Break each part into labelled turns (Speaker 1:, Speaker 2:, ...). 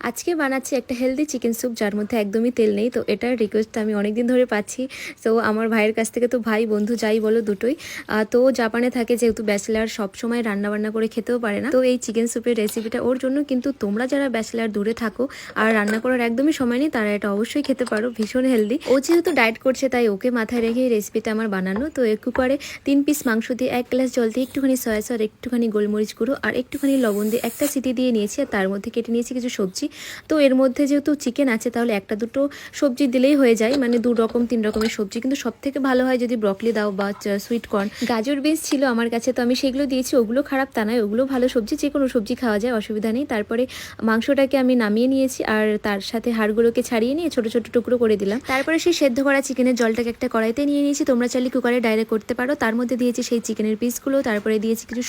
Speaker 1: আজকে বানাচ্ছি একটা হেলদি চিকেন স্যুপ যার মধ্যে একদমই তেল নেই। তো এটার রিকোয়েস্ট আমি অনেকদিন ধরে পাচ্ছি। তো আমার ভাইয়ের কাছ থেকে, তো ভাই বন্ধু যাই বলো দুটোই। তো জাপানে থাকে, যেহেতু ব্যাচেলার সবসময় রান্নাবান্না করে খেতেও পারে না, তো এই চিকেন স্যুপের রেসিপিটা ওর জন্য। কিন্তু তোমরা যারা ব্যাচেলার দূরে থাকো আর রান্না করার একদমই সময় নেই, তারা এটা অবশ্যই খেতে পারো, ভীষণ হেলদি। ও যেহেতু ডায়েট করছে তাই ওকে মাথায় রেখে এই রেসিপিটা আমার বানানো। তো কুকারে 3 পিস মাংস দিয়ে 1 গ্লাস জল দিয়ে একটুখানি সয়া সস, একটুখানি গোলমরিচ গুঁড়ো আর একটুখানি লবণ দিয়ে একটা সিটি দিয়ে নিয়েছি। আর তার মধ্যে কেটে নিয়েছি কিছু সবজি। তো এর মধ্যে যেহেতু চিকেন আছে তাহলে একটা দুটো সবজি দিলেই হয়ে যায়, মানে 2 রকম 3 রকমের সবজি। কিন্তু সব থেকে ভালো হয় যদি ব্রকলি দাও বা সুইট কর্ন, গাজর বিনস ছিল আমার কাছে, তো আমি সেগুলো দিয়েছি। ওগুলো খারাপ তা নয়, ওগুলো ভালো সবজি, যে কোনো সবজি খাওয়া যায়, অসুবিধা নেই। তারপরে মাংসটাকে আমি নামিয়ে নিয়েছি আর তার সাথে হাড়গুলোকে ছাড়িয়ে নিয়ে ছোট ছোট টুকরো করে দিলাম। তারপরে সেই সেদ্ধ করা চিকেনের জলটাকে একটা কড়াইতে নিয়ে নিয়েছি। তোমরা চাইলে কুকারে ডাইরেক্ট করতে পারো। তার মধ্যে দিয়েছি সেই চিকেনের পিসগুলো, তারপরে দিয়েছি কিছু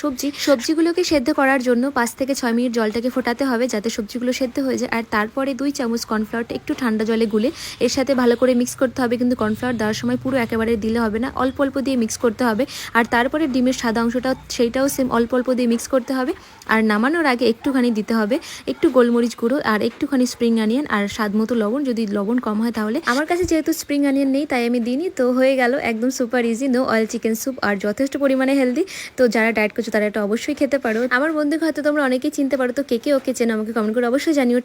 Speaker 1: সবজিগুলোকে সেদ্ধ করার জন্য 5 থেকে 6 মিনিট জলটাকে ফোটাতে হবে যাতে সবজিগুলো সেদ্ধ হয়ে যায়। আর তারপরে 2 চামচ কর্নফ্লাওয়ারটা একটু ঠান্ডা জলে গুলে এর সাথে ভালো করে মিক্স করতে হবে। কিন্তু কর্নফ্লাওয়ার দেওয়ার সময় পুরো একেবারে দিলে হবে না, অল্প অল্প দিয়ে মিক্স করতে হবে। আর তারপরে ডিমের সাদা অংশটা, সেইটাও সেম অল্প অল্প দিয়ে মিক্স করতে হবে। আর নামানোর আগে একটুখানি দিতে হবে একটু গোলমরিচ গুঁড়ো আর একটুখানি স্প্রিং অনিয়ন আর স্বাদ মতো লবণ, যদি লবণ কম হয় তাহলে। আমার কাছে যেহেতু স্প্রিং অনিয়ন নেই তাই আমি দিইনি। তো হয়ে গেল একদম super easy no oil chicken soup, আর যথেষ্ট পরিমাণে হেলদি। তো যারা ডায়েট করছো তারা এটা অবশ্যই খেতে পারো। আমার বন্ধুকে হয়তো তোমরা অনেকেই চিনতে পারো। তো কে কে ওকে চেনো আমাকে কমেন্ট করে অবশ্যই জানিও।